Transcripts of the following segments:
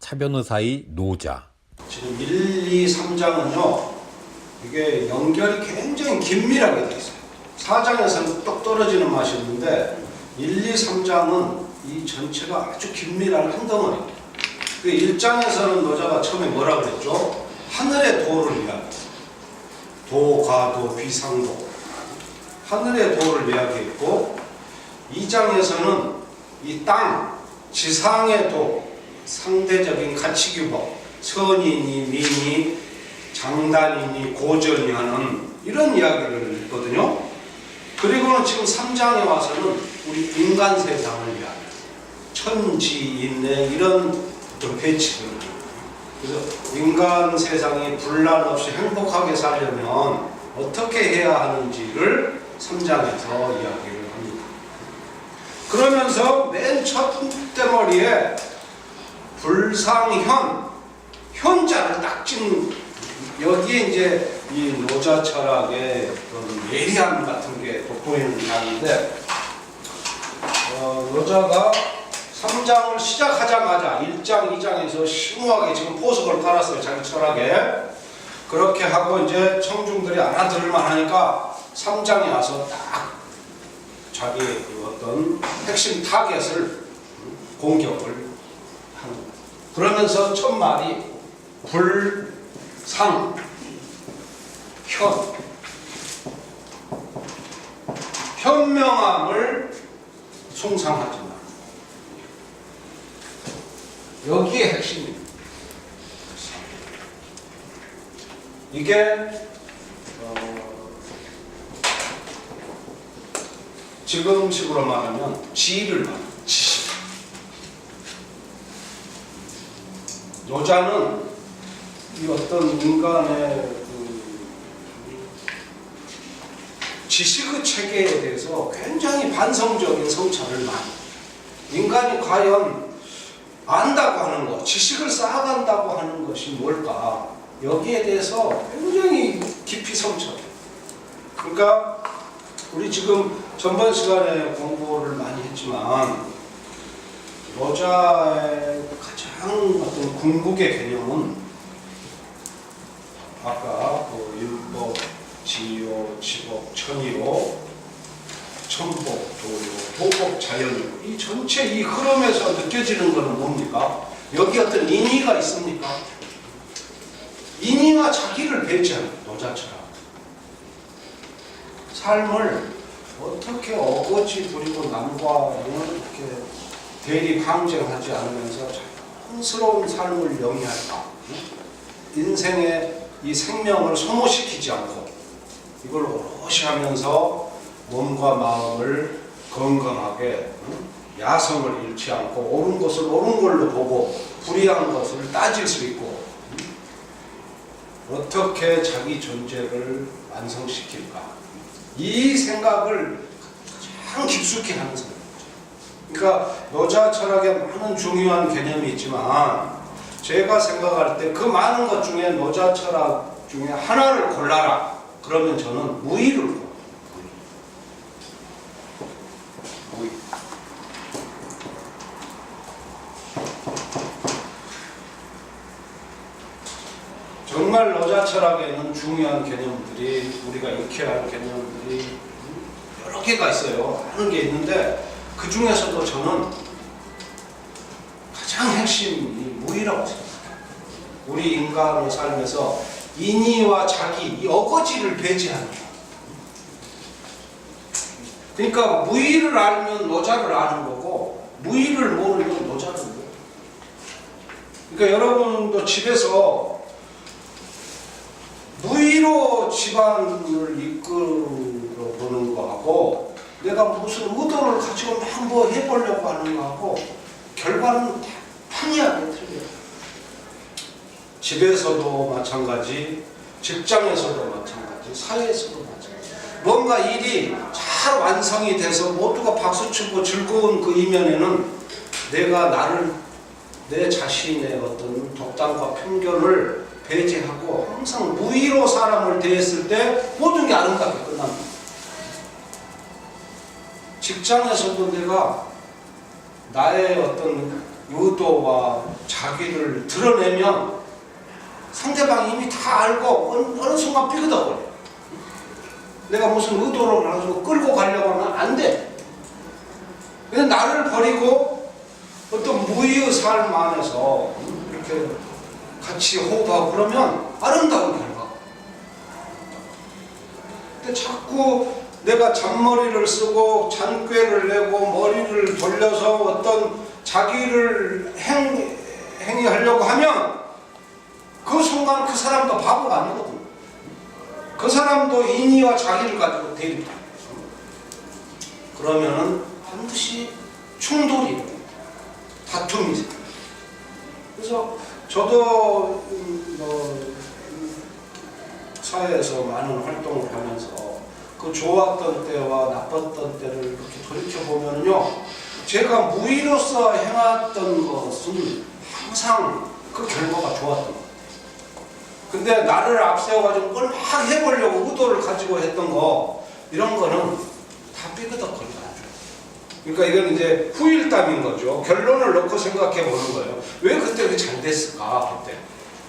차 변호사의 노자. 지금 1, 2, 3장은요, 이게 연결이 굉장히 긴밀하게 돼 있어요. 4장에서는 똑 떨어지는 맛이 있는데 1, 2, 3장은 이 전체가 아주 긴밀한 한 덩어리입니다. 그 1장에서는 노자가 처음에 뭐라 그랬죠? 하늘의 도를 이야기했어요. 도, 과도, 비상도. 하늘의 도를 이야기했고, 2장에서는 이 땅, 지상의 도, 상대적인 가치규범, 선이니 미니, 장단이니 고전이 하는 이런 이야기를 했거든요. 그리고는 지금 3장에 와서는 우리 인간 세상을 이야기해요. 천지인내 이런 어떤 배치들. 그래서 인간 세상이 분란 없이 행복하게 살려면 어떻게 해야 하는지를 3장에서 이야기를 합니다. 그러면서 맨 첫 떼머리에 불상현, 현자를 딱 찍는, 여기에 이제 이 노자 철학의 그런 예리함 같은 게 돋보이는 장인데, 노자가 3장을 시작하자마자 1장, 2장에서 심오하게 지금 포석을 깔았어요. 자기 철학에. 그렇게 하고 이제 청중들이 알아들을만 하니까 3장에 와서 딱 자기 어떤 핵심 타겟을 공격을 하는 거예요. 그러면서 첫 말이 불상, 현명함을 숭상하지 마. 여기에 핵심입니다. 이게 지금식으로 말하면 지를 말합니다. 지. 노자는 이 어떤 인간의 지식의 체계에 대해서 굉장히 반성적인 성찰을 많이. 인간이 과연 안다고 하는 것, 지식을 쌓아간다고 하는 것이 뭘까? 여기에 대해서 굉장히 깊이 성찰해요. 그러니까 우리 지금 전번 시간에 공부를 많이 했지만 노자의 가장 어떤 궁극의 개념은 아까 그 율법, 지요, 지법, 천의로, 천법, 도요, 도법, 자연이요. 이 전체 이 흐름에서 느껴지는 것은 뭡니까? 여기 어떤 인의가 있습니까? 인의와 자기를 배제하는 노자처럼 삶을 어떻게 어거지 부리고 남과 이렇게 대립 항쟁하지 않으면서 자연스러운 삶을 영위할까? 인생의 이 생명을 소모시키지 않고 이걸 오롯이 하면서 몸과 마음을 건강하게 야성을 잃지 않고 옳은 것을 옳은 걸로 보고 불의한 것을 따질 수 있고 어떻게 자기 존재를 완성시킬까? 이 생각을 가장 깊숙이 하는 생각이죠. 그러니까 노자 철학에 많은 중요한 개념이 있지만 제가 생각할 때 그 많은 것 중에 노자 철학 중에 하나를 골라라. 그러면 저는 무의를 골라요. 무의. 정말 노자 철학에는 중요한 개념들이 우리가 익혀야 할 개념들이 여러 개가 있어요. 많은 게 있는데 그 중에서도 저는 가장 핵심이 무의라고 생각해요. 우리 인간의 삶에서 인의와 자기, 이 어거지를 배제하는 거예요. 그러니까 무의를 알면 노자를 아는 거고 무의를 모르면 노자를 모르는 거예요. 그러니까 여러분도 집에서 무의로 집안을 이끌어 보는 거하고 내가 무슨 의도를 가지고 막 뭐 해보려고 하는 거하고 결과는 판이하게 틀려요. 집에서도 마찬가지, 직장에서도 마찬가지, 사회에서도 마찬가지. 뭔가 일이 잘 완성이 돼서 모두가 박수치고 즐거운 그 이면에는 내가 내 자신의 어떤 독단과 편견을 배제하고 항상 무의로 사람을 대했을 때 모든 게 아름답게 끝납니다. 직장에서도 내가 나의 어떤 의도와 자기를 드러내면 상대방이 이미 다 알고 어느 순간 삐그덕거려. 내가 무슨 의도를 가지고 끌고 가려고 하면 안 돼. 그냥 나를 버리고 어떤 무의의 삶 안에서 이렇게 같이 호흡하고 그러면 아름다운 결과. 근데 자꾸 내가 잔머리를 쓰고 잔꾀를 내고 머리를 돌려서 어떤 자기를 행위하려고 하면 그 순간 그 사람도 바보가 아니거든. 그 사람도 인의와 자기를 가지고 대립해. 그러면은 반드시 충돌이 일어납니다. 다툼이 생깁니다. 그래서 저도 사회에서 많은 활동을 하면서 그 좋았던 때와 나빴던 때를 이렇게 돌이켜보면요, 제가 무의로서 행했던 것은 항상 그 결과가 좋았던 것 같아요. 근데 나를 앞세워가지고 뭘 막 해보려고 의도를 가지고 했던 거, 이런 거는 다 삐그덕거리고 안 좋아요. 그러니까 이건 이제 후일담인 거죠. 결론을 놓고 생각해 보는 거예요. 왜 그때 그게 잘 됐을까?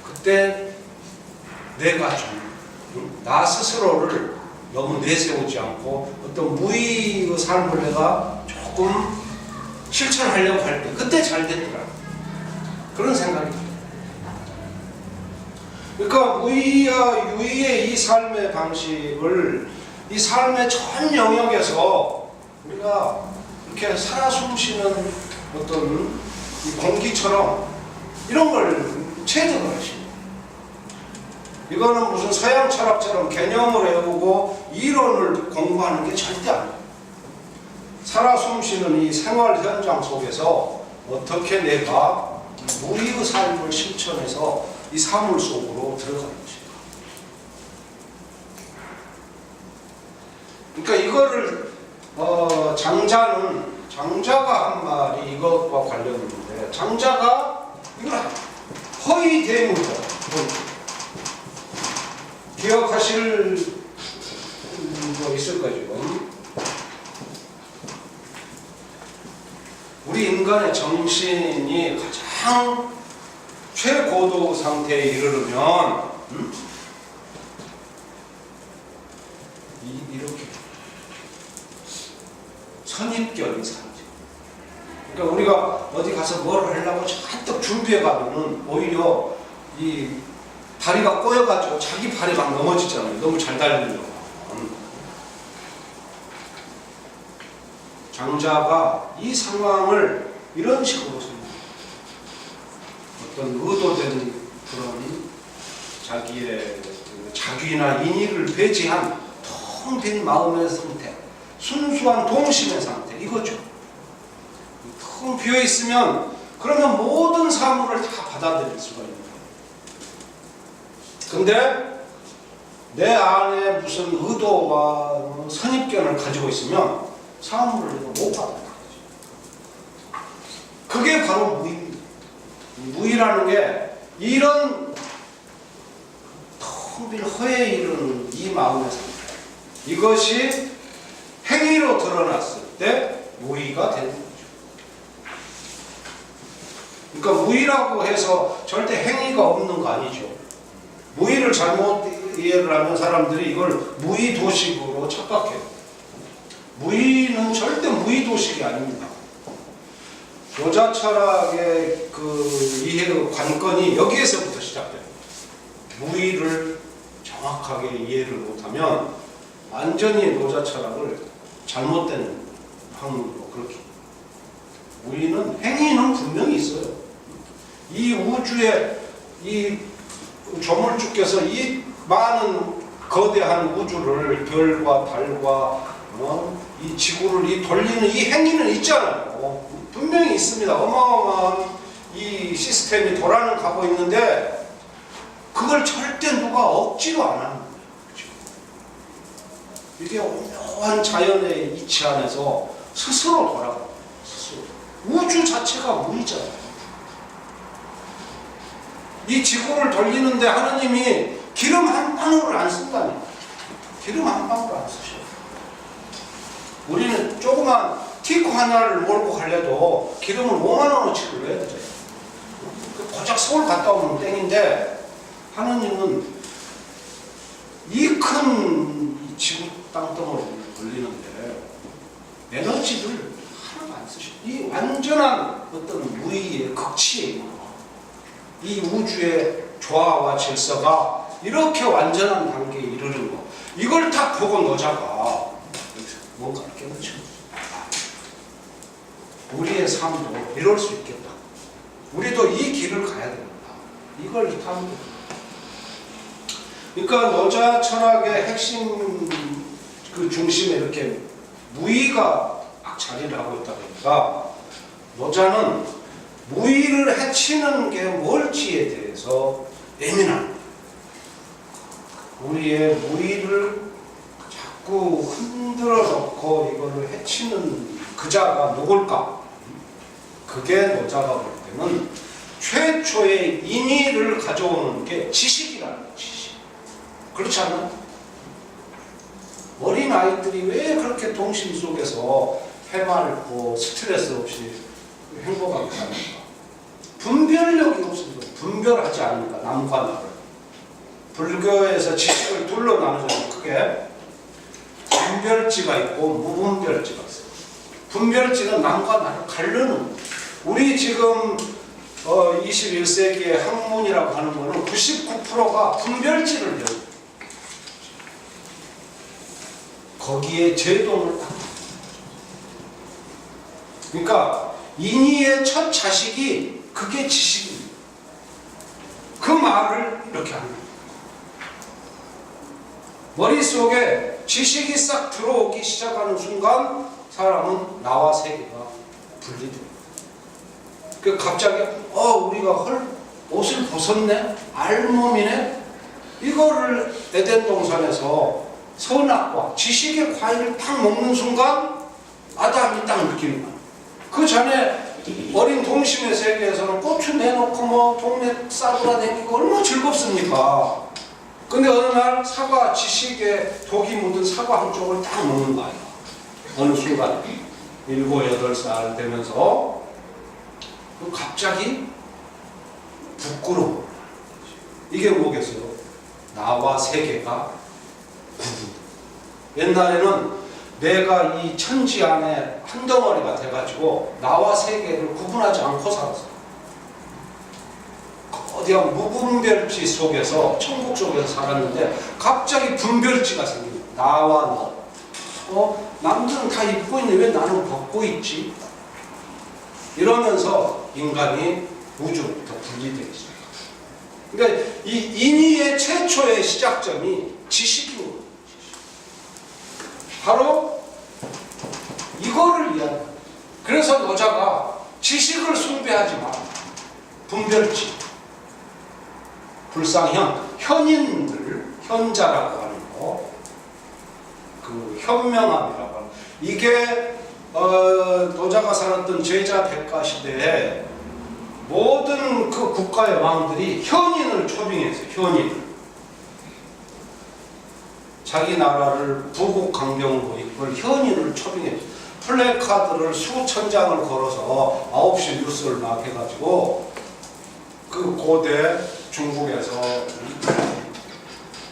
그때 내가 좀 나 스스로를 너무 내세우지 않고 어떤 무의의 삶을 내가 조금 실천하려고 할 때 그때 잘 됐더라. 그런 생각이 들어요. 그러니까 무의와 유의의 이 삶의 방식을 이 삶의 전 영역에서 우리가 이렇게 살아 숨쉬는 어떤 이 공기처럼 이런 걸 체득을 하십니다. 이거는 무슨 서양 철학처럼 개념을 외우고 이론을 공부하는 게 절대 아니에요. 살아 숨쉬는 이 생활 현장 속에서 어떻게 내가 무의의 삶을 실천해서 이 사물 속으로 들어가는 것인가. 그러니까 이거를 장자가 한 말이 이것과 관련있는데, 장자가 이걸 허위 대문자 기억하실 거 있을 거죠. 우리 인간의 정신이 가장 최고도 상태에 이르르면 이렇게 선입견이 생기죠. 그러니까 우리가 어디 가서 뭘 하려고 잔뜩 준비해 가면은 오히려 이 다리가 꼬여가지고 자기 발이 막 넘어지잖아요. 너무 잘 달리려고. 장자가 이 상황을 이런 식으로 생각합니다. 어떤 의도된 그런 자기의 자기나 인의를 배제한 텅 빈 마음의 상태, 순수한 동심의 상태, 이거죠. 텅 비어 있으면 그러면 모든 사물을 다 받아들일 수가 있는 거예요. 근데 내 안에 무슨 의도와 선입견을 가지고 있으면 사물을 못 받아들여요. 그게 바로 무의입니다. 무의라는 게 이런 텅 빈 허에 이르는 이 마음의 상태, 이것이 행위로 드러났을 때 무의가 되는 거죠. 그러니까 무의라고 해서 절대 행위가 없는 거 아니죠. 무의를 잘못 이해를 하면 사람들이 이걸 무의도식으로 착각해요. 무의는 절대 무의도식이 아닙니다. 노자 철학의 그 이해의 관건이 여기에서부터 시작돼요. 무의를 정확하게 이해를 못하면 완전히 노자 철학을 잘못된 확률로 그렇게. 무의는 행위는 분명히 있어요. 이 우주에 이 조물주께서 이 많은 거대한 우주를 별과 달과 이 지구를 이 돌리는 이 행위는 있잖아요. 분명히 있습니다. 어마어마한 이 시스템이 돌아가고 있는데 그걸 절대 누가 억지로 안 하는 거예요. 이게 오묘한 자연의 이치 안에서 스스로 돌아가요. 스스로. 우주 자체가 무의잖아요. 이 지구를 돌리는데 하느님이 기름 한 방울을 안 쓴다니까. 기름 한 방울 안 쓰셔요. 우리는 조그만 티코 하나를 몰고 가려도 기름을 5만 원어치를 넣어야 되잖아요. 고작 서울 갔다 오면 땡인데 하느님은 이 큰 지구 땅덩어리를 걸리는데 에너지를 하나도 안 쓰셔. 이 완전한 어떤 무의의 극치에 이 우주의 조화와 질서가 이렇게 완전한 단계에 이르는 거, 이걸 딱 보고 노자가 뭔가를 깨우쳐. 우리의 삶도 이럴 수 있겠다. 우리도 이 길을 가야 된다. 이걸 탐구. 그러니까 노자 철학의 핵심 그 중심에 이렇게 무의가 딱 자리를 하고 있다 보니까 노자는 무의를 해치는 게 뭘지에 대해서 예민한, 우리의 무의를 자꾸 흔들어 놓고 이거를 해치는 그자가 누굴까? 그게 노자가 볼 때는 최초의 인의를 가져오는 게 지식이라는 거예요. 지식. 그렇지 않나? 어린 아이들이 왜 그렇게 동심 속에서 해맑고 스트레스 없이 행복하게 사는가? 분별력이 없어서 분별하지 않으니까 남과 나를. 불교에서 지식을 둘로 나누잖아요. 크게 분별지가 있고 무분별지가 있어요. 분별지는 남과 나를 가르는. 우리 지금 21세기의 학문이라고 하는 거는 99%가 분별지를 배워요. 거기에 제동을 딱. 그러니까 인의의 첫 자식이 그게 지식입니다. 그 말을 이렇게 합니다. 머릿속에 지식이 싹 들어오기 시작하는 순간 사람은 나와 세계가 분리됩니다. 그 갑자기 우리가 옷을 벗었네? 알몸이네? 이거를 에덴 동산에서 선악과 지식의 과일을 딱 먹는 순간 아담이 딱 느끼는 거야. 그 전에 어린 동심의 세계에서는 고추 내놓고 뭐 동네 싸돌아다니고 얼마나 즐겁습니까? 근데 어느 날 사과, 지식에 독이 묻은 사과 한 쪽을 딱 먹는 거예요. 어느 순간 7, 8살 되면서 갑자기 부끄러워. 이게 뭐겠어요? 나와 세계가 구분. 옛날에는 내가 이 천지 안에 한 덩어리가 돼가지고 나와 세계를 구분하지 않고 살았어. 어디야 무분별지 속에서 천국 속에서 살았는데 갑자기 분별지가 생깁니다. 나와 너. 남들은 다 입고 있는데 왜 나는 벗고 있지? 이러면서 인간이 우주부터 분리되기 시작합니다. 그러니까 이 인의의 최초의 시작점이 지식인 거예요. 바로 이거를 이야기합니다. 그래서 노자가 지식을 숭배하지 마. 분별지. 불상현, 현인들, 현자라고 하는 거, 그 현명함이라고 하는 거. 이게 노자가 살았던 제자 백가 시대에 모든 그 국가의 왕들이 현인을 초빙했어요. 현인을. 자기 나라를 부국강병으로 이끌 현인을 초빙했어요. 플래카드를 수천 장을 걸어서 9시 뉴스를 막 해가지고 그 고대 중국에서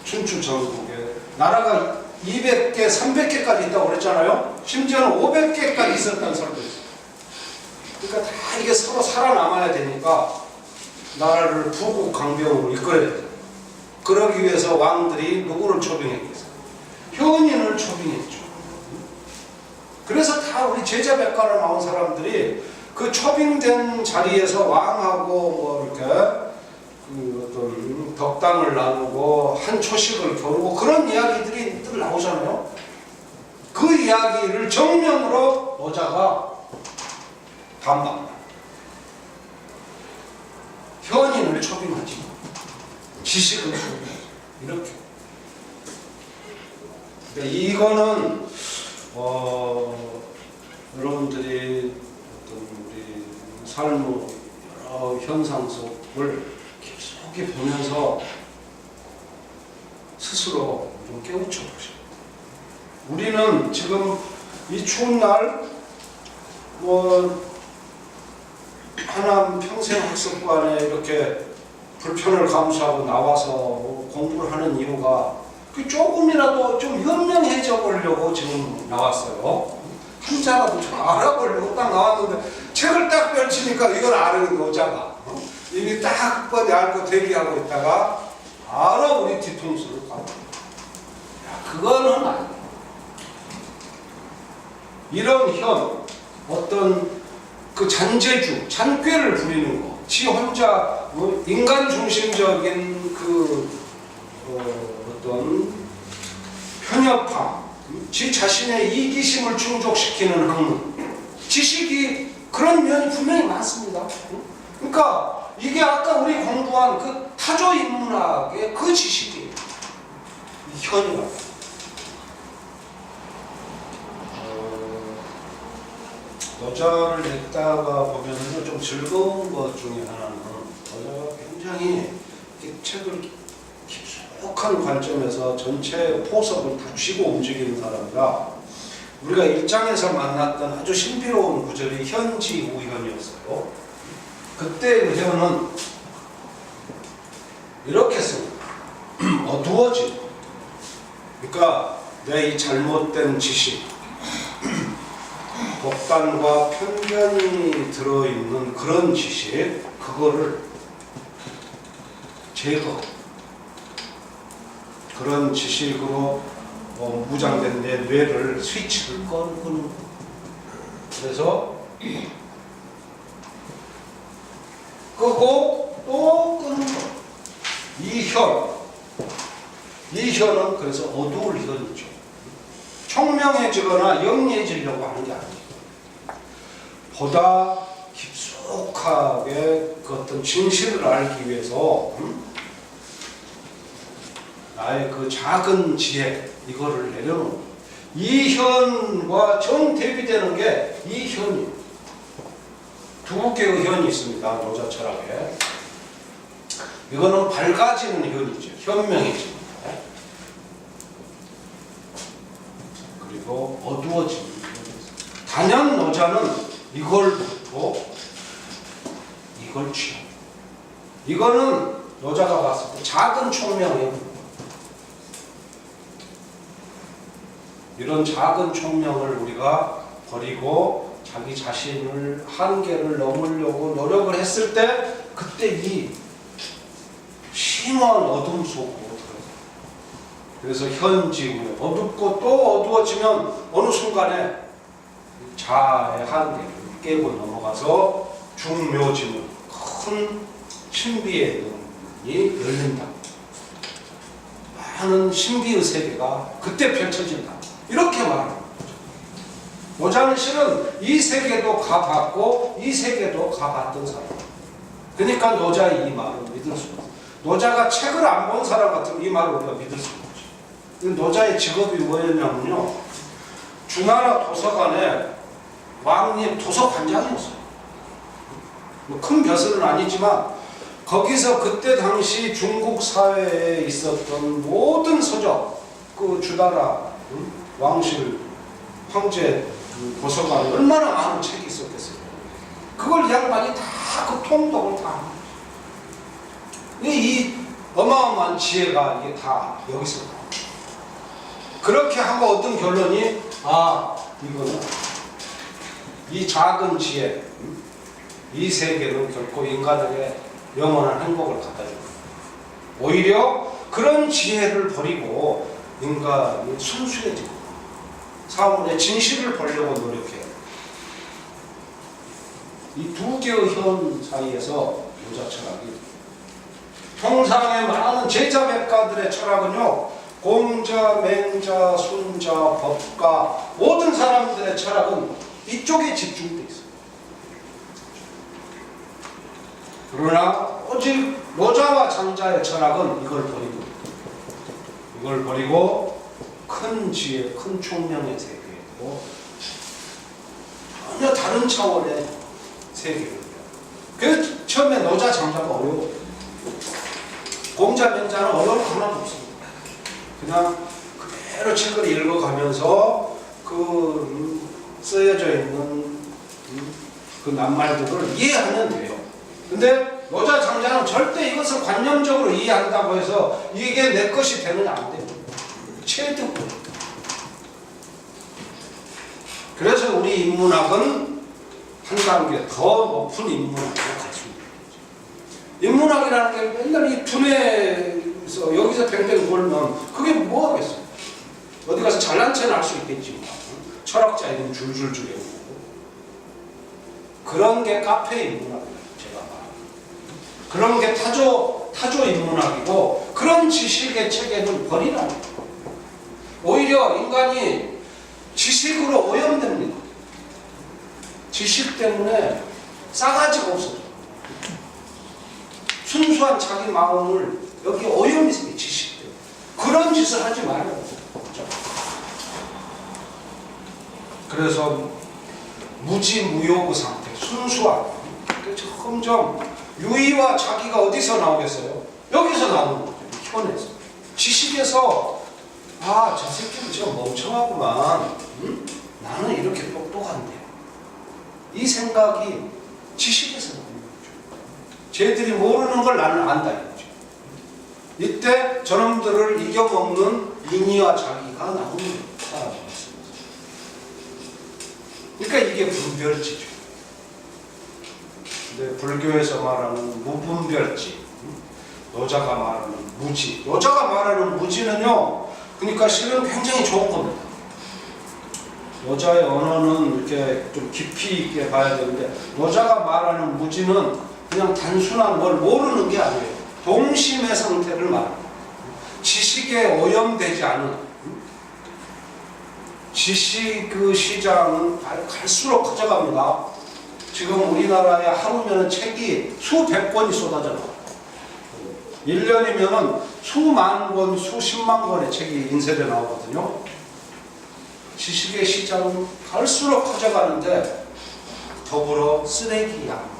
춘추 전국에 나라가 200개, 300개까지 있다고 그랬잖아요. 심지어는 500개까지 있었다는 사람도 있어요. 그러니까 다 이게 서로 살아남아야 되니까 나라를 부국강병으로 이끌어야 돼요. 그러기 위해서 왕들이 누구를 초빙했겠어요? 현인을 초빙했죠. 그래서 다 우리 제자 백가로 나온 사람들이 그 초빙된 자리에서 왕하고 뭐 이렇게 그 어떤 덕담을 나누고 한 초식을 겨루고 그런 이야기들이 늘 나오잖아요. 그 이야기를 정면으로 노자가 반박. 현인을 초빙하지, 지식을 초빙하지. 이렇게. 그러니까 이거는 여러분들이 어떤 우리 삶의 여러 현상 속을 깊이 보면서 스스로 좀 깨우쳐 보시고. 우리는 지금 이 추운 날 하남 평생학습관에 이렇게 불편을 감수하고 나와서 공부를 하는 이유가 조금이라도 좀 현명해져 보려고 지금 나왔어요. 한자라도 좀 알아보려고 딱 나왔는데 책을 딱 펼치니까 이걸 아는 여자가 이미 딱 뻔히 알고 대기하고 있다가 바로 우리 뒤통수를 가고, 야, 그거는 아니야. 이런 현, 어떤 그 잔재주, 잔꾀를 부리는 거, 지 혼자 인간 중심적인 그 어떤 편협함, 지 자신의 이기심을 충족시키는 학문, 지식이 그런 면이 분명히 많습니다. 그러니까 이게 아까 우리 공부한 그 타조 인문학의 그 지식이에요. 이 현이라고. 여자를 냈다가 보면은 좀 즐거운 것 중에 하나는 여자가 굉장히 책을 깊숙한 관점에서 전체 포석을 붙이고 움직이는 사람이라 우리가 일장에서 만났던 아주 신비로운 구절이 현지 우현이었어요. 그때 그 현은 이렇게 씁니다. 어두워지. 그러니까 내 이 잘못된 지식, 독단과 편견이 들어있는 그런 지식, 그거를 제거, 그런 지식으로 무장된 내 뇌를 스위치를 끄는 거예요. 그래서 끄고 또 끄는 거. 이 현은 그래서 어두울 현이죠. 청명해지거나 영리해지려고 하는 게 아니에요. 보다 깊숙하게 그 어떤 진실을 알기 위해서 나의 그 작은 지혜, 이거를 내려놓는 거예요. 이 현과 정대비되는 게 이 현이에요. 두 개의 현이 있습니다. 노자 철학에. 이거는 밝아지는 현이죠. 현명해지는 거. 그리고 어두워지는 현이. 단연 노자는 이걸 놓고 이걸 취합니다. 이거는 노자가 봤을 때 작은 총명이에요. 이런 작은 총명을 우리가 버리고 자기 자신을 한계를 넘으려고 노력을 했을 때 그때 이 심한 어둠 속으로 들어가요. 그래서 현지구에 어둡고 또 어두워지면 어느 순간에 자아의 한계를 깨고 넘어가서 중묘지문, 큰 신비의 눈이 열린다. 많은 신비의 세계가 그때 펼쳐진다. 이렇게 말합니다. 노자는 실은 이 세계도 가봤고 이 세계도 가봤던 사람. 그러니까 노자의 이 말을 믿을 수 없어요. 노자가 책을 안 본 사람 같으면 이 말을 우리가 믿을 수 없죠. 노자의 직업이 뭐였냐면요, 주나라 도서관에 왕립 도서관장이었어요. 뭐 큰 벼슬은 아니지만 거기서 그때 당시 중국 사회에 있었던 모든 서적, 그 주나라 왕실 황제 도서관에 얼마나 많은 책이 있었겠어요. 그걸 이 양반이 다 그 통독을 다 합니다. 이 어마어마한 지혜가 이게 다 여기서 나옵니다. 그렇게 하고 어떤 결론이, 이거는 이 작은 지혜, 이 세계는 결코 인간에게 영원한 행복을 갖다 줍니다. 오히려 그런 지혜를 버리고 인간이 순수해지고 사물의 진실을 보려고 노력해요. 이 두 개의 현 사이에서 노자 철학이, 통상의 많은 제자 백가들의 철학은요, 공자, 맹자, 순자, 법가 모든 사람들의 철학은 이쪽에 집중되어 있어요. 그러나 오직 노자와 장자의 철학은 이걸 버리고 큰 지혜, 큰 총명의 세계고 전혀 다른 차원의 세계를. 그래서 처음에 노자, 장자가 어려워요. 공자, 맹자는 어려운 거 하나도 없습니다. 그냥 그대로 책을 읽어가면서 그 쓰여져 있는 그 낱말들을 이해하면 돼요. 근데 노자 장자는 절대 이것을 관념적으로 이해한다고 해서 이게 내 것이 되느냐 안 돼요. 체득. 그래서 우리 인문학은 한 단계 더 높은 인문학으로 갔습니다. 인문학이라는 게 맨날 이 두뇌에서 여기서 뱅뱅 돌면 그게 뭐 하겠어요? 어디 가서 잘난 체는 할 수 있겠지. 철학자 이름 줄줄줄 외우고. 그런 게 카페 인문학이에요. 제가 말하는. 그런 게 타조 인문학이고 그런 지식의 체계는 버리라는 거예요. 오히려 인간이 지식으로 오염됩니다. 지식 때문에 싸가지가 없어져. 순수한 자기 마음을 여기 오염이 생겨 지식 때문에. 그런 짓을 하지 말아요. 그래서 무지무욕의 상태, 순수한. 점점 유의와 자기가 어디서 나오겠어요? 여기서 나오는 거죠. 현에서. 지식에서 아, 저 새끼는 저 멍청하구만. 응? 나는 이렇게 똑똑한데. 이 생각이 지식에서 나오는 거죠. 쟤들이 모르는 걸 나는 안다 이거죠. 이때 저놈들을 이겨먹는 인의와 자기가 나오는 거다. 그러니까 이게 분별지죠. 근데 불교에서 말하는 무분별지, 노자가 말하는 무지. 노자가 말하는 무지는요, 그러니까 실은 굉장히 좋은 겁니다. 노자의 언어는 이렇게 좀 깊이 있게 봐야 되는데, 노자가 말하는 무지는 그냥 단순한 걸 모르는 게 아니에요. 동심의 상태를 말합니다. 지식에 오염되지 않은 지식 그 시장은 갈수록 커져갑니다. 지금 우리나라에 하루면 책이 수백 권이 쏟아져 나와요. 1년이면 수만 권, 수십만 권의 책이 인쇄돼 나오거든요. 지식의 시장은 갈수록 커져가는데 더불어 쓰레기야.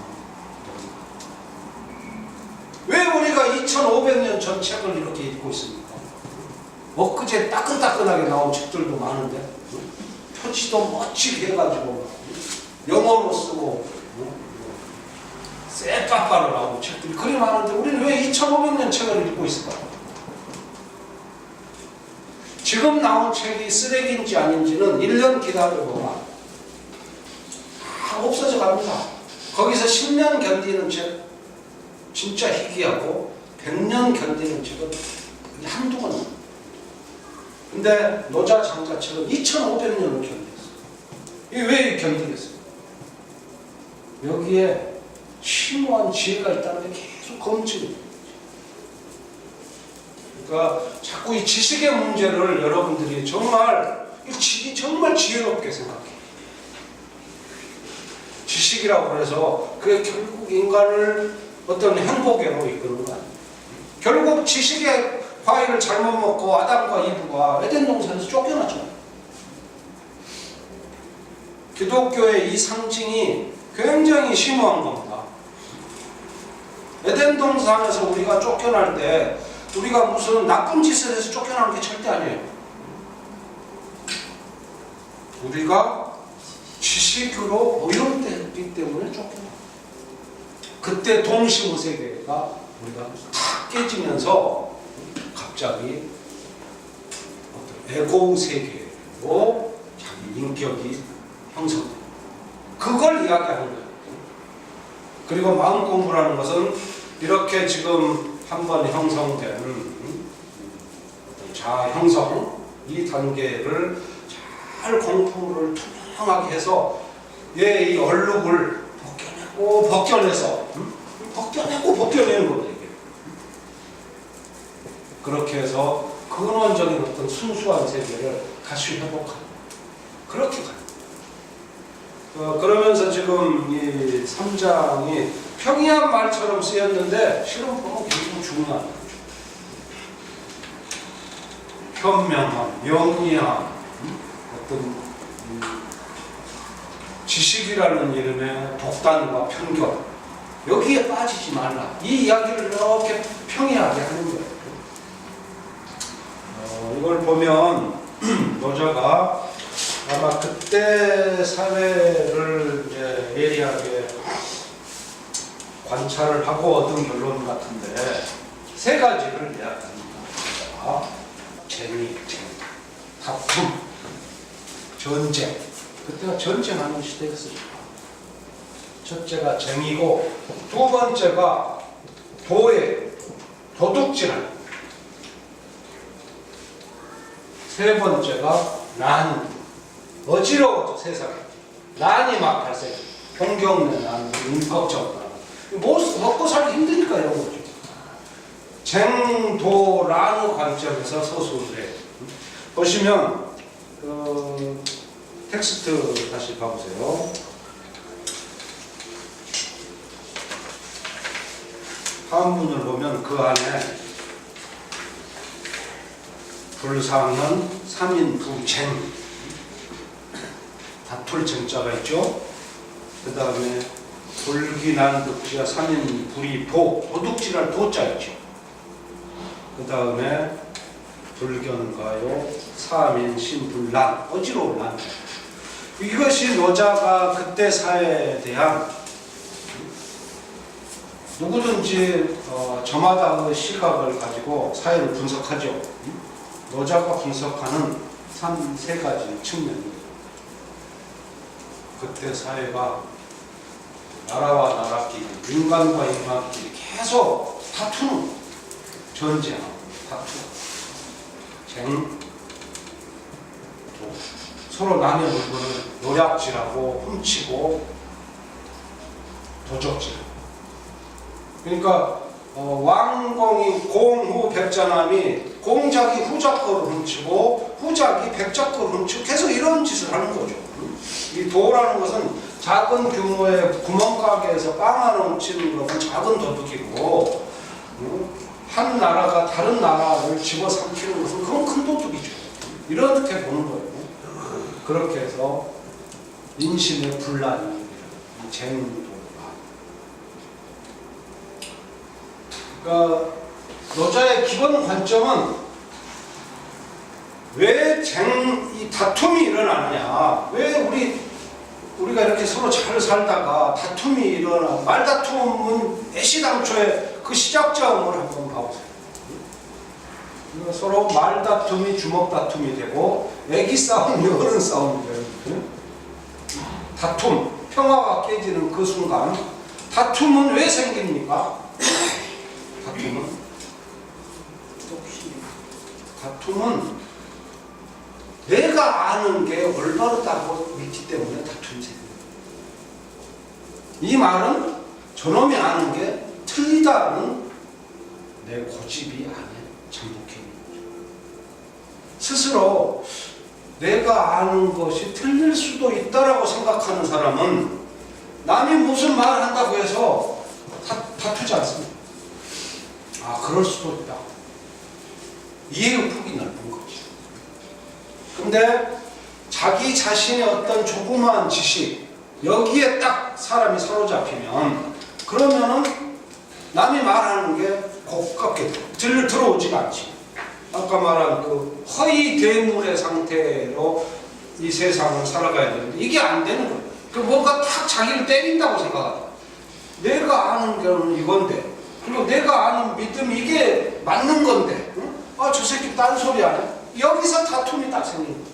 왜 우리가 2500년 전 책을 이렇게 읽고 있습니까? 엊그제 따끈따끈하게 나온 책들도 많은데 표지도 멋지게 해가지고 영어로 쓰고 쎄빠빠로 나오는 책들이 그리 많은데 우리는 왜 2500년 책을 읽고 있을까요? 지금 나온 책이 쓰레기인지 아닌지는 1년 기다려보면 다 없어져 갑니다. 거기서 10년 견디는 책 진짜 희귀하고 100년 견디는 책은 한두 권. 근데 노자 장자 책은 2500년을 견디겠어요. 이게 왜 견디겠어요? 여기에 심오한 지혜가 있다는 게 계속 검증이 돼요. 그러니까 자꾸 이 지식의 문제를 여러분들이 정말 지혜롭게 생각해요. 지식이라고 해서 그게 결국 인간을 어떤 행복으로 이끄는 거 아니에요. 결국 지식의 과일을 잘못 먹고 아담과 이브가 에덴 동산에서 쫓겨났잖아요. 기독교의 이 상징이 굉장히 심오한 겁니다. 에덴 동산에서 우리가 쫓겨날 때 우리가 무슨 나쁜 짓을 해서 쫓겨나는 게 절대 아니에요. 우리가 지식으로 오염됐기 때문에 쫓겨나. 그때 동심의 세계가 우리가 탁 깨지면서 갑자기 어떤 에고 세계로 자기 인격이 형성돼요. 그걸 이야기하는 거예요. 그리고 마음 공부라는 것은 이렇게 지금 한번 형성된 자아 형성 이 단계를 잘 공부를 투명하게 해서 이 얼룩을 벗겨내서 벗겨내고 벗겨내는 겁니다. 이게. 그렇게 해서 근원적인 어떤 순수한 세계를 다시 회복하는 그렇게 가요. 그러면서 지금 이 3장이 평이한 말처럼 쓰였는데 실은 보면 굉장히 중요한 거죠. 현명함, 명리함, 어떤 지식이라는 이름의 독단과 편견 여기에 빠지지 말라. 이 이야기를 이렇게 평이하게 하는 거예요. 이걸 보면 노자가 아마 그때 사회를 이제 예리하게 관찰을 하고 얻은 결론 같은데 세 가지를 이야기합니다. 재미, 다툼, 전쟁. 그때가 전쟁하는 시대였으니까. 첫째가 쟁이고 두 번째가 도애, 도둑질하는. 세 번째가 난, 어지러워져 세상에. 난이 막 발생. 홍경래 난, 임꺽정 난. 먹고 살기 힘드니까 이런 거죠. 쟁도라는 관점에서 서술을 해요. 보시면 텍스트 다시 봐보세요. 한문을 보면 그 안에 불상은 3인 부쟁, 다툴 쟁자가 있죠. 그 다음에 불기난득지와 3인 불이보, 도둑질할 도자 있죠. 그 다음에 불견가요 3인 신불난, 어지러울 난. 이것이 노자가 그때 사회에 대한 누구든지 저마다의 시각을 가지고 사회를 분석하죠. 노자가 분석하는 세 가지 측면입니다. 그때 사회가 나라와 나라끼리, 인간과 인간끼리 계속 다투는 전쟁, 다투, 쟁, 서로 남의 물건을 노략질하고 훔치고 도적질하고. 그러니까 왕공이 공후 백자남이 공작이 후작 거를 훔치고 후작이 백작 거를 훔치고 계속 이런 짓을 하는 거죠. 이 도라는 것은 작은 규모의 구멍가게에서 빵 하나 훔치는 것은 작은 도둑이고, 한 나라가 다른 나라를 집어삼키는 것은 그건 큰 도둑이죠. 이렇게 보는 거예요. 그렇게 해서 인심의 분란이 쟁도가. 그러니까 노자의 기본 관점은 왜 이 다툼이 일어나느냐, 왜 우리가 이렇게 서로 잘 살다가 다툼이 일어나. 말다툼은 애시당초에 그 시작점을 한번 봐보세요. 서로 말다툼이 주먹다툼이 되고 애기 싸움이 어른 싸움이 돼요. 다툼, 평화가 깨지는 그 순간. 다툼은 왜 생깁니까? 다툼은 내가 아는 게 올바르다고 믿기 때문에 다툼이 생깁니다. 이 말은 저놈이 아는 게 틀리다는 내 고집이 아닌 정복행위인 거죠. 스스로 내가 아는 것이 틀릴 수도 있다라고 생각하는 사람은 남이 무슨 말을 한다고 해서 다투지 않습니다. 아, 그럴 수도 있다. 이해의 폭이 넓은 거죠. 근데 자기 자신의 어떤 조그마한 지식, 여기에 딱 사람이 사로잡히면, 그러면은 남이 말하는 게 고깝게 들어오지가 않지. 아까 말한 그 허위 괴물의 상태로 이 세상을 살아가야 되는데 이게 안 되는 거예요. 그 뭔가 탁 자기를 때린다고 생각하다. 내가 아는 게 이건데, 그리고 내가 아는 믿음이 이게 맞는 건데, 응? 아, 저 새끼 딴소리 안 해. 여기서 다툼이 딱 생긴 거예요.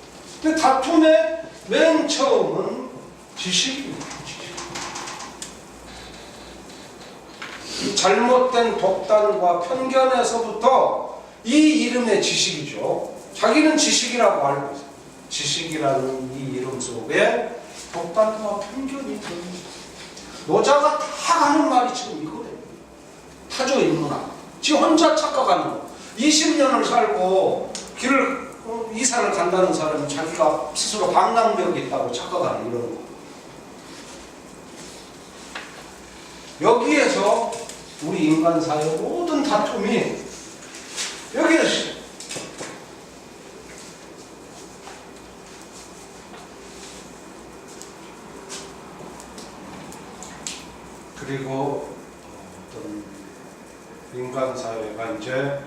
근데 다툼의 맨 처음은 지식입니다. 이 잘못된 독단과 편견에서부터 이 이름의 지식이죠. 자기는 지식이라고 알고 있어요. 지식이라는 이 이름 속에 독단과 편견이 들어있습니다. 노자가 다 하는 말이 지금 이거래요. 타조인문학. 지 혼자 착각하는 거. 20년을 살고 이사를 간다는 사람은 자기가 스스로 방랑벽이 있다고 착각하는 이런 거. 여기에서 우리 인간 사회의 모든 다툼이 여기에서 그리고 어떤 인간 사회가 이제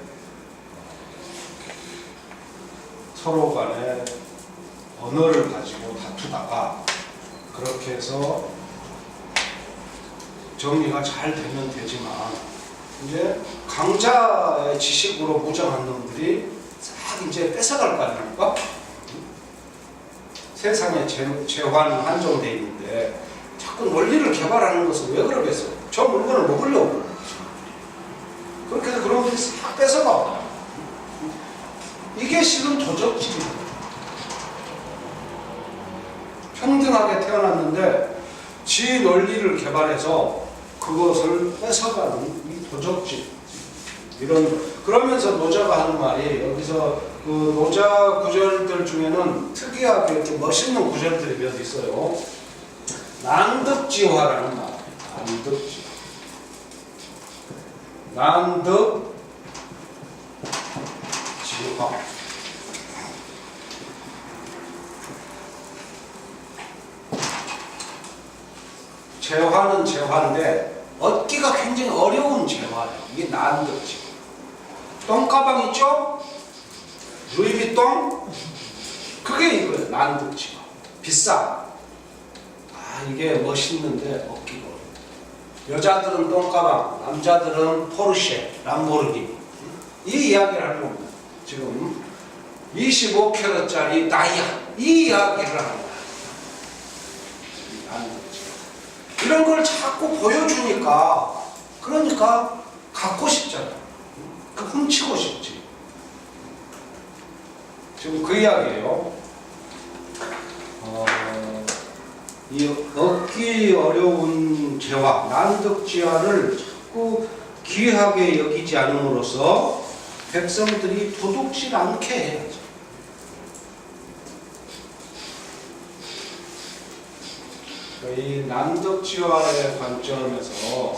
서로 간에 언어를 가지고 다투다가 그렇게 해서 정리가 잘 되면 되지만 이제 강자의 지식으로 무장한 놈들이 싹 이제 뺏어갈 거 아닙니까? 세상에 재환 한정돼 있는데 자꾸 논리를 개발하는 것은 왜 그러겠어요? 저 물건을 먹으려고 그렇게 해서 그런 분들이 싹 뺏어가. 이게 지금 도적질이에요. 평등하게 태어났는데 지 논리를 개발해서 그것을 뺏어가는 이 도적질. 그러면서 노자가 하는 말이 여기서 그 노자 구절들 중에는 특이하게 좀 멋있는 구절들이 몇 있어요. 난득지화라는 말. 난득지화. 난득지화. 재화는 재화인데 얻기가 굉장히 어려운 재화예요. 이게 난득지화. 똥가방 있죠? 루이비통? 그게 이거예요. 난득지화. 비싸. 이게 멋있는데 얻기가 어려워. 여자들은 똥가방, 남자들은 포르쉐, 람보르기니. 이 이야기를 하는 겁니다. 지금 25캐럿짜리 다이아. 이 이야기를 하는 거예요. 이런 걸 자꾸 보여주니까 그러니까 갖고 싶잖아요. 훔치고 싶지. 지금 그 이야기예요. 이 얻기 어려운 재화, 난득지화를 자꾸 귀하게 여기지 않음으로써 백성들이 도둑질 않게 해야죠. 이 난득지화의 관점에서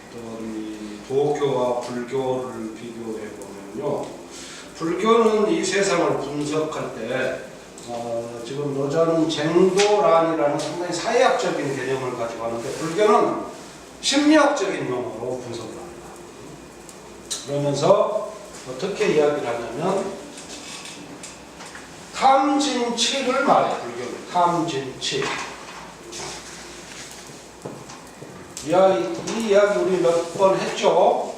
어떤 이 도교와 불교를 비교해 보면요, 불교는 이 세상을 분석할 때 지금 노자는 쟁도란이라는 상당히 사회학적인 개념을 가지고 하는데 불교는 심리학적인 용어로 분석을 합니다. 그러면서 어떻게 이야기를 하냐면 탐진치를 말해요. 불교는 탐진치. 이 이야기 우리 몇 번 했죠?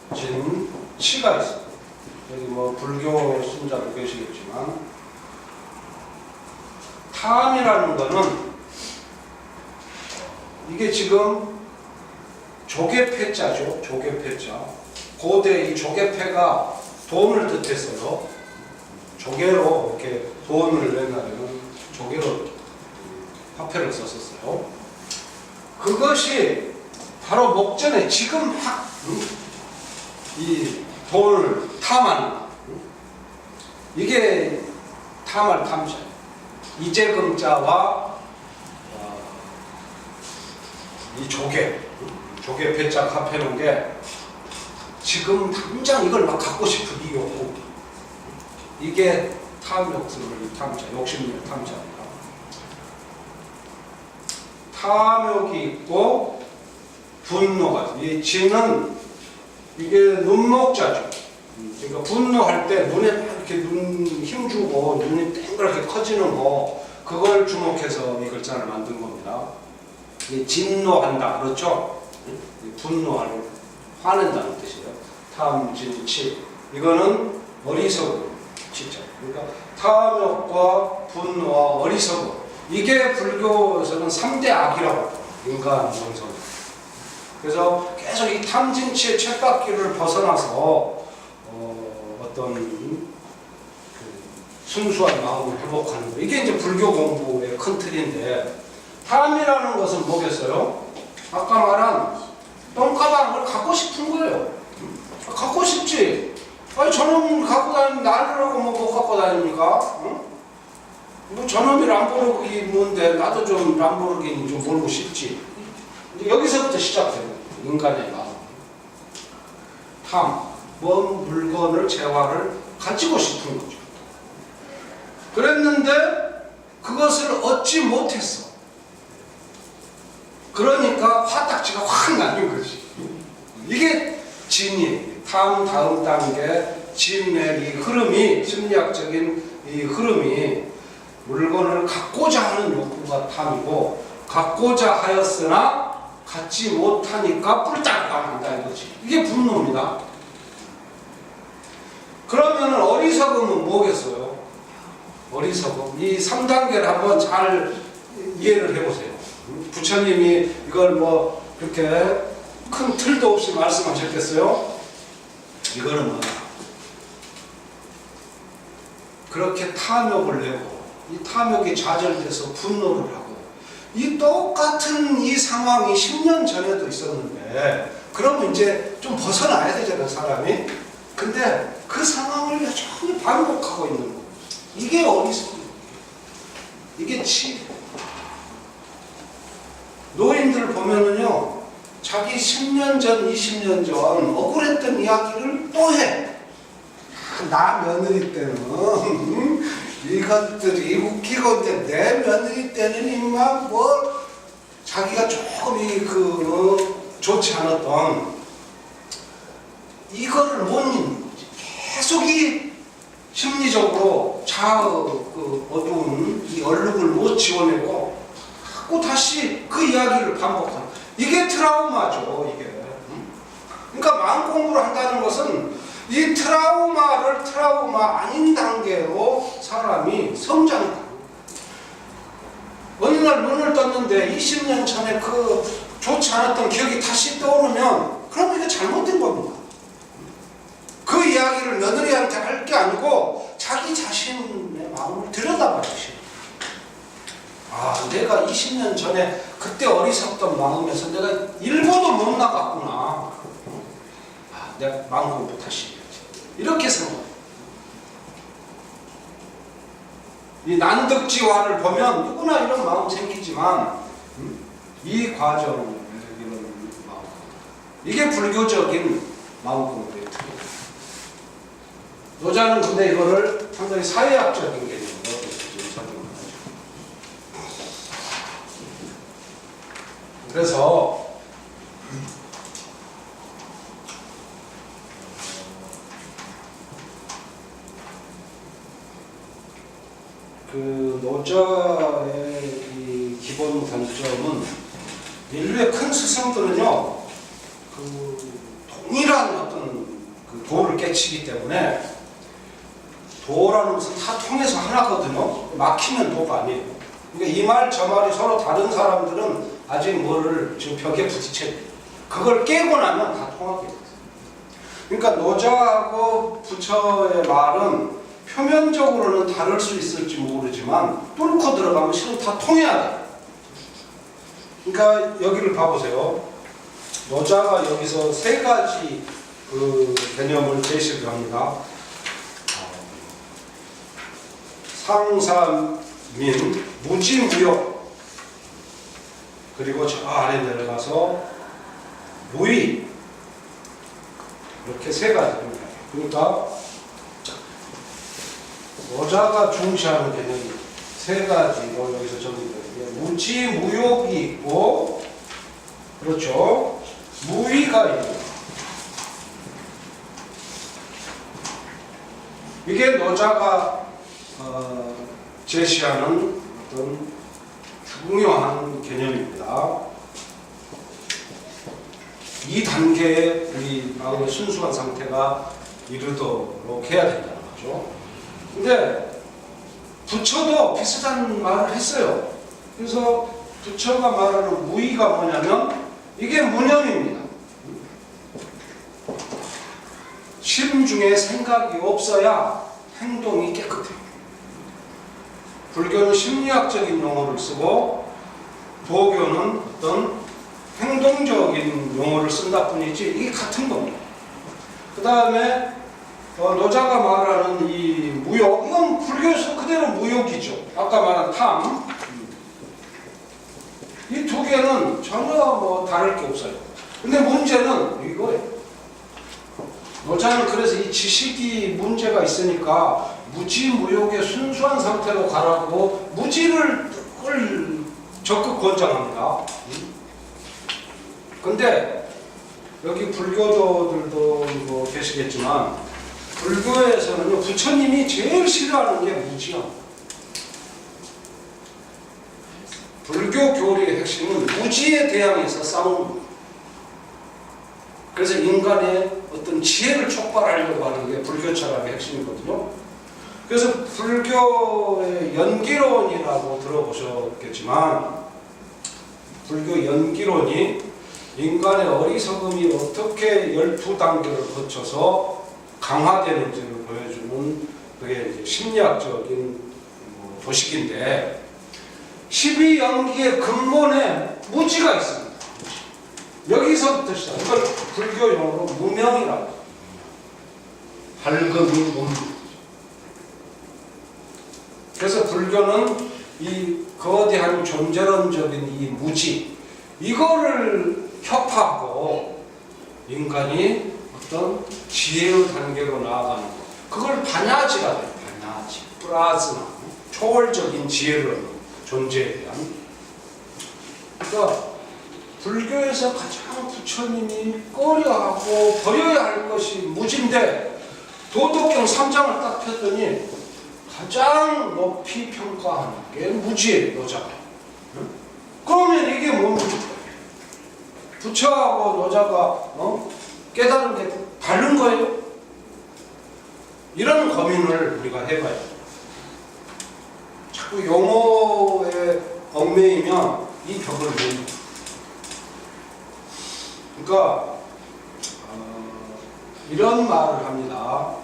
탐진치가 있어요. 여기 뭐 불교 신자도 계시겠지만 탐이라는 거는 이게 지금 조개패자죠. 조개패자. 고대 이 조개패가 돈을 뜻했어요. 조개로 이렇게 돈을 낸다면 조개로 화폐를 썼었어요. 그것이 바로 목전에 지금 이 돈을 탐하는 이게 탐할 탐자예요. 이재금자와 이 조개 배짝 합해놓은 게 지금 당장 이걸 막 갖고 싶은 이유. 이게 탐욕스러운 탐자, 욕심의 탐자입니다. 탐욕이 있고 분노가, 이 지는 이게 눈목자죠. 그러니까 분노할 때 눈에 이렇게 눈 힘주고 눈이 땡그랗게 커지는 거, 그걸 주목해서 이 글자를 만든 겁니다. 이게 진노한다, 그렇죠? 분노하는, 화낸다는 뜻이에요. 탐진치. 이거는 어리석음, 진짜. 그러니까 탐욕과 분노와 어리석음. 이게 불교에서는 3대 악이라고 해요. 인간 정성. 그래서 계속 이 탐진치의 쳇바퀴를 벗어나서 어떤 그 순수한 마음을 회복하는 거. 이게 이제 불교 공부의 큰 틀인데, 탐이라는 것은 뭐겠어요? 아까 말한 똥가방을 갖고 싶은 거예요. 갖고 싶지. 아니 저놈 갖고 다니면 나르라고 뭐 못 갖고 다닙니까? 응? 뭐 저놈이 람보르기니 뭔데 나도 좀 람보르기니 좀 몰고 싶지. 이제 여기서부터 시작돼요. 인간의 마음. 탐. 먼 물건을 재화를 가지고 싶은 거죠. 그랬는데 그것을 얻지 못했어. 그러니까 화딱지가 확 나는 거지. 이게 진이에요. 탐 다음 단계 진의 이 흐름이, 심리학적인 이 흐름이 물건을 갖고자 하는 욕구가 탐이고, 갖고자 하였으나 갖지 못하니까 뿔딱한다 이거지. 이게 분노입니다. 그러면 어리석음은 뭐겠어요? 어리석음. 이 3단계를 한번 잘 이해를 해보세요. 부처님이 이걸 뭐 그렇게 큰 틀도 없이 말씀하셨겠어요? 이거는 뭐야? 그렇게 탐욕을 내고 이 탐욕이 좌절돼서 분노를 하고 이 똑같은 이 상황이 10년 전에도 있었는데 그러면 이제 좀 벗어나야 되잖아요, 사람이. 근데 그 상황을 여전히 반복하고 있는 거예요. 이게 어리석음이에요. 이게 치유. 노인들 보면은요, 자기 10년 전, 20년 전 억울했던 이야기를 또 해. 나 며느리 때는 이것들이 웃기고 이제 내 며느리 때는 임마 뭐 자기가 조금 좋지 않았던 이거를 못 잊는 거지. 계속 이 심리적으로 어두운 이 얼룩을 못 지워내고 자꾸 다시 그 이야기를 반복하는, 이게 트라우마죠. 이게. 그러니까 마음 공부를 한다는 것은 이 트라우마를 트라우마 아닌 단계로 사람이 성장한다. 어느 날 눈을 떴는데 20년 전에 그 좋지 않았던 기억이 다시 떠오르면 그럼 이게 잘못된 겁니다. 그 이야기를 며느리한테 할 게 아니고 자기 자신의 마음을 들여다봐주시오. 아, 내가 20년 전에 그때 어리석던 마음에서 내가 일보도 못 나갔구나. 아, 내가 마음 공부 다시 해야지. 이렇게 생각해요. 이 난득지화를 보면 누구나 이런 마음 생기지만 이 과정을 이런 마음, 이게 불교적인 마음 공부의 특이에요. 노자는 근데 이거를 상당히 사회학적인 개념으로 적용을 하죠. 그래서 그 노자의 이 기본 관점은 인류의 큰 스승들은요, 그 동일한 어떤 그 도를 깨치기 때문에 도라는 것은 다 통해서 하나거든요. 막히면 도가 아니에요. 그러니까 이 말 저 말이 서로 다른 사람들은 아직 뭐를 지금 벽에 부딪혀야 돼요. 그걸 깨고 나면 다 통하게 돼요. 그러니까 노자하고 부처의 말은 표면적으로는 다를 수 있을지 모르지만 뚫고 들어가면 실은 다 통해야 돼요. 그러니까 여기를 봐보세요. 노자가 여기서 세 가지 그 개념을 제시를 합니다. 상사민, 무지무욕, 그리고 저 아래 내려가서 무의, 이렇게 세 가지입니다. 그러니까 노자가 중시하는 개념이 세 가지로 여기서 정리되는데, 무지무욕이 있고, 그렇죠, 무의가 있고, 이게 노자가 제시하는 어떤 중요한 개념입니다. 이 단계에 우리 마음의 순수한 상태가 이르도록 해야 된다는 거죠. 근데 부처도 비슷한 말을 했어요. 그래서 부처가 말하는 무의가 뭐냐면 이게 무념입니다. 심중에 생각이 없어야 행동이 깨끗해요. 불교는 심리학적인 용어를 쓰고 도교는 어떤 행동적인 용어를 쓴다 뿐이지 이게 같은 겁니다. 그 다음에 노자가 말하는 이 무욕, 이건 불교에서 그대로 무욕이죠. 아까 말한 탐, 이 두 개는 전혀 뭐 다를 게 없어요. 근데 문제는 이거예요. 노자는 그래서 이 지식이 문제가 있으니까 무지무욕의 순수한 상태로 가라고 무지를 적극 권장합니다. 근데 여기 불교도들도 뭐 계시겠지만 불교에서는요, 부처님이 제일 싫어하는 게 무지야. 불교 교리의 핵심은 무지에 대항해서 싸우는 거예요. 그래서 인간의 어떤 지혜를 촉발하려고 하는 게 불교 철학의 핵심이거든요. 그래서 불교의 연기론이라고 들어보셨겠지만, 불교 연기론이 인간의 어리석음이 어떻게 12단계를 거쳐서 강화되는지를 보여주는 그게 이제 심리학적인 도식인데, 12연기의 근본에 무지가 있습니다. 여기서부터 시작. 이걸 불교 용어로 무명이라고 해요. 밝음이 없는. 그래서 불교는 이 거대한 존재론적인 이 무지, 이거를 협파하고 인간이 어떤 지혜의 단계로 나아가는 것, 그걸 반야지라고 해요. 반야지, 프라즈나, 초월적인 지혜를 얻는 존재에 대한. 그러니까 불교에서 가장 부처님이 꺼려하고 버려야 할 것이 무지인데, 도덕경 3장을 딱 폈더니 가장 높이 평가하는 게 무지예요, 여자가. 그러면 이게 뭡니까? 부처하고 여자가 깨달은 게 다른 거예요? 이런 고민을 우리가 해봐야 돼요. 자꾸 용어에 얽매이면 이 벽을 못. 그러니까 이런 말을 합니다.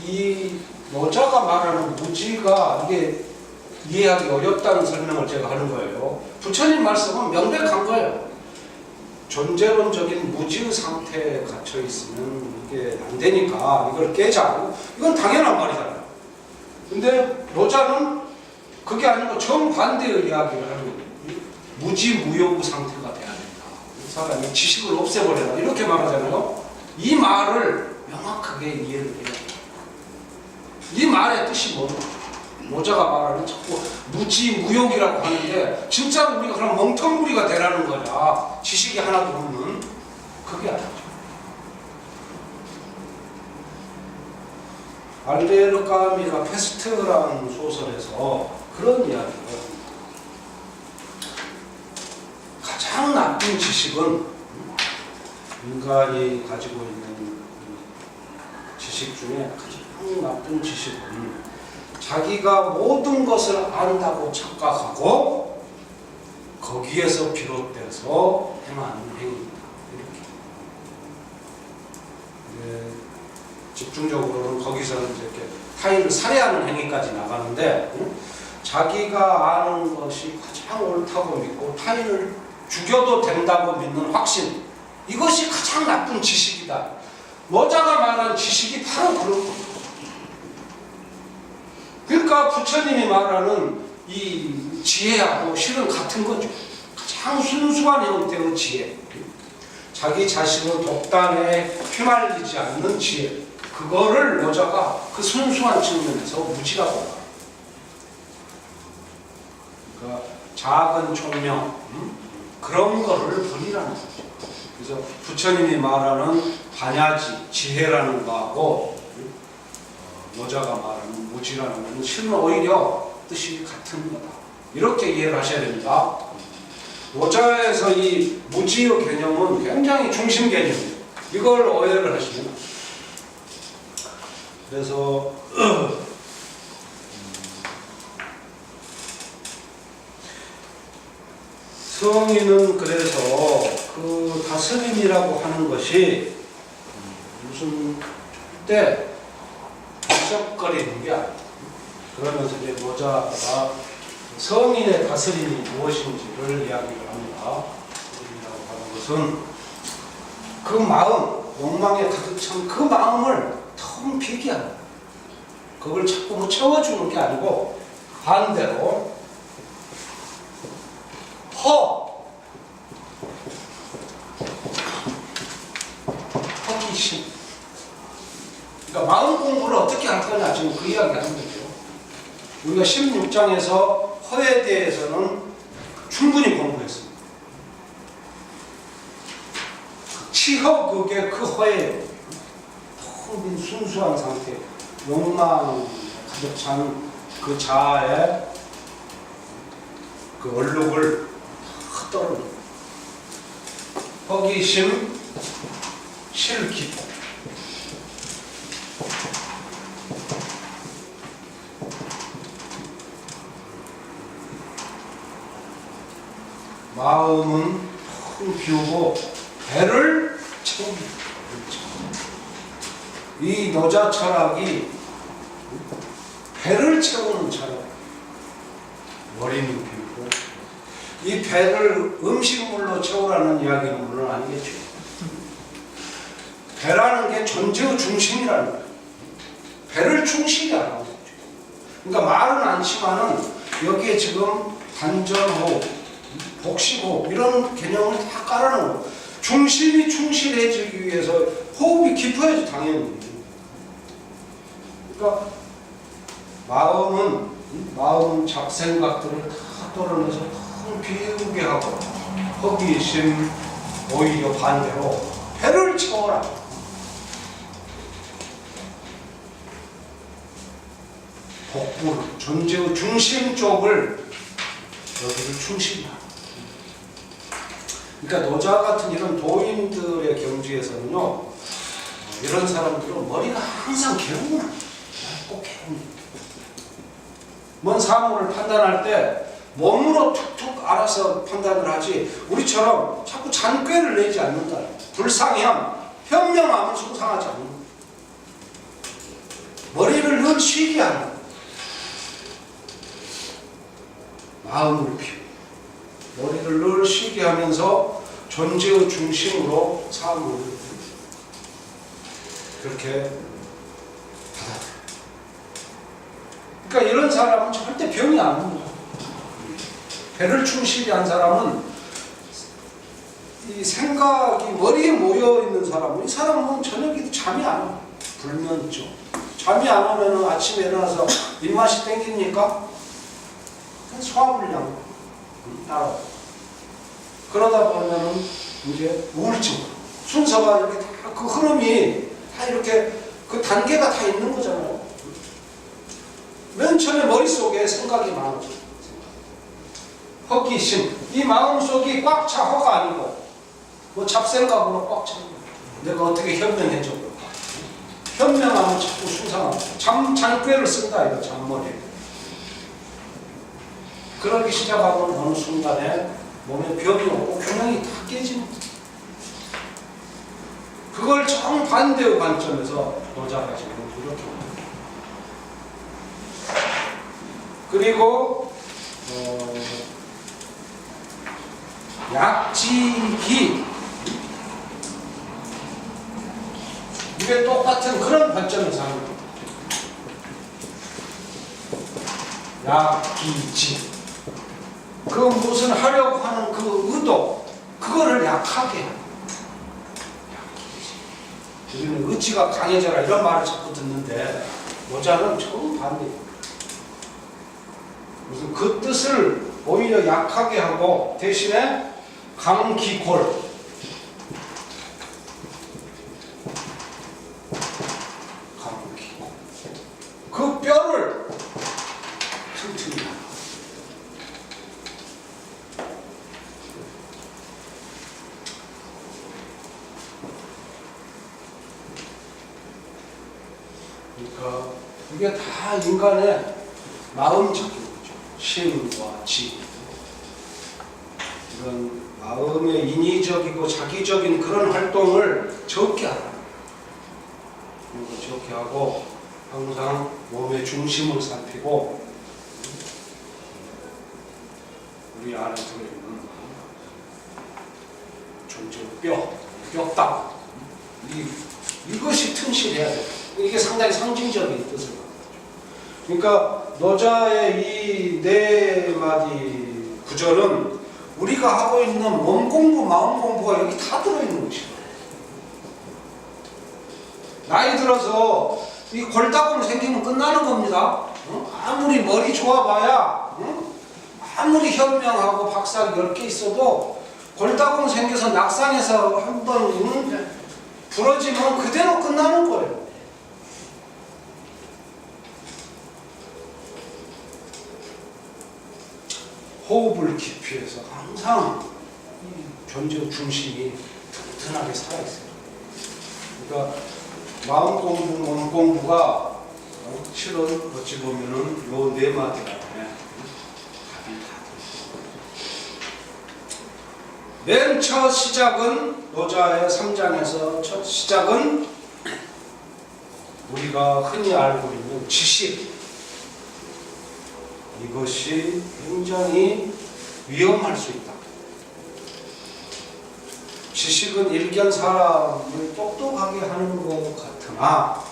이 여자가 말하는 무지가 이게 이해하기 어렵다는 설명을 제가 하는 거예요. 부처님 말씀은 명백한 거예요. 존재론적인 무지의 상태에 갇혀 있으면 이게 안 되니까 이걸 깨자고. 이건 당연한 말이잖아요. 근데 여자는 그게 아니고 정반대의 이야기를 하는 거예요. 무지무효 상태가 돼야 된다. 이 사람이 지식을 없애버려라. 이렇게 말하잖아요. 이 말을 명확하게 이해를 해야 돼요. 이 말의 뜻이 뭐냐? 모자가 말하는 자꾸 무지무욕이라고 하는데, 진짜 우리가 그럼 멍텅구리가 되라는 거냐? 지식이 하나도 없는. 그게 아니죠. 알베르 까미가 페스트라는 소설에서 그런 이야기를 합니다. 가장 나쁜 지식은, 인간이 가지고 있는 지식 중에 가장 나쁜 지식은 자기가 모든 것을 안다고 착각하고 거기에서 비롯돼서 행하는 행위입니다. 이렇게. 집중적으로는 거기서 이렇게 타인을 살해하는 행위까지 나가는데, 자기가 아는 것이 가장 옳다고 믿고 타인을 죽여도 된다고 믿는 확신, 이것이 가장 나쁜 지식이다. 모자가 말한 지식이 바로 그런 겁니다. 그러니까 부처님이 말하는 이 지혜하고 실은 같은 거죠. 가장 순수한 형태의 지혜, 자기 자신의 독단에 휘말리지 않는 지혜, 그거를 여자가 그 순수한 측면에서 무지라고 합니다. 그러니까 작은 총명, 그런 거를 버리라는 거죠. 그래서 부처님이 말하는 반야지, 지혜라는 거하고 여자가 말하는 무지라는 것은 실은 오히려 뜻이 같은 거다. 이렇게 이해를 하셔야 됩니다. 여자에서 이 무지의 개념은 굉장히 중심 개념이에요. 이걸 오해를 하시면. 그래서 성인은 그래서 그 다스림이라고 하는 것이 무슨 때 부적거리는 게 아니에요. 그러면서 이제 모자가 성인의 다스림이 무엇인지를 이야기를 합니다. 성인이라고 하는 것은 그 마음, 욕망에 가득 찬 그 마음을 텅 비게 하는 거예요. 그걸 자꾸 채워주는 게 아니고 반대로 허기심. 그러니까 마음 공부를 어떻게 할 거냐, 지금 그 이야기 하는 거죠. 우리가 16장에서 허에 대해서는 충분히 공부했습니다. 치허, 그게 그 허예요. 텅 빈 순수한 상태, 욕망 가득 찬 그 자아의 그 얼룩을 다 떨어내. 허기심, 실기포. 마음은 텅 비우고 배를 채웁니다. 이 노자 철학이 배를 채우는 철학. 머리는 비우고 이 배를 음식물로 채우라는 이야기는 물론 아니겠죠. 배라는 게 존재의 중심이라는 거예요. 배를 충실히 하라는 거죠. 그러니까 말은 않지만은 여기에 지금 단전호흡, 복식호흡 이런 개념을 다 깔아놓은 거예요. 중심이 충실해지기 위해서 호흡이 깊어야지 당연히. 그러니까 마음은 잡생각들을 다 떨어내서 텅 비우게 하고 허기심 오히려 반대로 배를 채워라. 복부를 존재의 중심 쪽을 여기를 충실히 하라. 그러니까 노자 같은 이런 도인들의 경지에서는요, 이런 사람들은 머리가 항상 개운해. 꼭 개운해. 뭔 사물을 판단할 때 몸으로 툭툭 알아서 판단을 하지 우리처럼 자꾸 잔꾀를 내지 않는다. 불상현, 현명함을 숭상하지 않는다. 머리를 늘 쉬게 하는 마음을 피우고 머리를 늘 쉬게 하면서 존재의 중심으로 삶을 그렇게 받아들여요. 그러니까 이런 사람은 절대 병이 안 옵니다. 배를 충실히 한 사람은 이 생각이 머리에 모여 있는 사람은 이 사람은 저녁에도 잠이 안 와요. 불면증. 잠이 안 오면 아침에 일어나서 입맛이 땡깁니까? 소화불량 따라와요. 그러다 보면은 이제 우울증. 순서가 이렇게 다 그 흐름이 다 이렇게 그 단계가 다 있는 거잖아요. 맨 처음에 머릿속에 생각이 많아져. 허기심. 이 마음속이 꽉 차. 허가 아니고 뭐 잡생각으로 꽉 차. 내가 어떻게 현명해져 볼까. 현명하면 자꾸 숭상하고 잔꾀를 쓴다 이거 잔머리. 그러기 시작하면 어느 순간에 몸에 병이 오고 균형이 다 깨집니다. 그걸 정반대의 관점에서 노자가 지금 이렇게 옵니다. 그리고 약지기 이게 똑같은 그런 관점에서 하는 겁니다. 약기지 그 무슨 하려고 하는 그 의도 그거를 약하게 하는 우리는 의지가 강해져라 이런 말을 자꾸 듣는데 노자는 정반대입니다. 무슨 그 뜻을 오히려 약하게 하고 대신에 강기골 강기골 그 뼈를 튼튼히 하라. 그러니까 이게 다 인간의 마음적인 심과 지 이런 마음의 인위적이고 자기적인 그런 활동을 적게 하라. 이거 적게 하고 항상 몸의 중심을 살피고 우리 안에 들어있는 존재의 뼈딱 이것이 튼실해야 돼. 이게 상당히 상징적인 뜻을 갖고 있죠. 그러니까 노자의 이 네 마디 구절은 우리가 하고 있는 몸 공부, 마음 공부가 여기 다 들어있는 것이에요. 나이 들어서 이 골다공 생기면 끝나는 겁니다. 아무리 머리 좋아봐야 아무리 현명하고 박사 10개 있어도 골다공 생겨서 낙상해서 한번 부러지면 그대로 끝나는 거예요. 호흡을 깊이 해서 항상 이 존재 중심이 튼튼하게 살아있어요. 그러니까 마음 공부, 몸 공부가 실은 어찌 보면은 요 네 마디 안에 답이 다 들어있어요. 맨 첫 시작은 노자의 3장에서 첫 시작은 우리가 흔히 알고 있는 지식, 이것이 굉장히 위험할 수 있다. 지식은 일견 사람을 똑똑하게 하는 것 같으나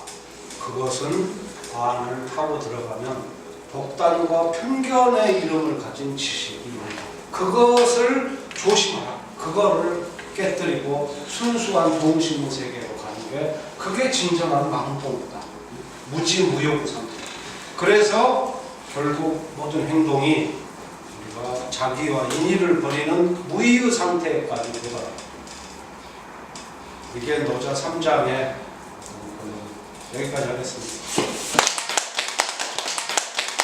그것은 관을 타고 들어가면 독단과 편견의 이름을 가진 지식이 있다. 그것을 조심하라. 그거를 깨뜨리고 순수한 동식물 세계로 가는 게 그게 진정한 마음공부다. 무지무욕 상태. 그래서 결국 모든 행동이 우리가 자기와 인의를 버리는 무의의 상태까지 도달합니다. 이게 노자 3장의 여기까지 하겠습니다.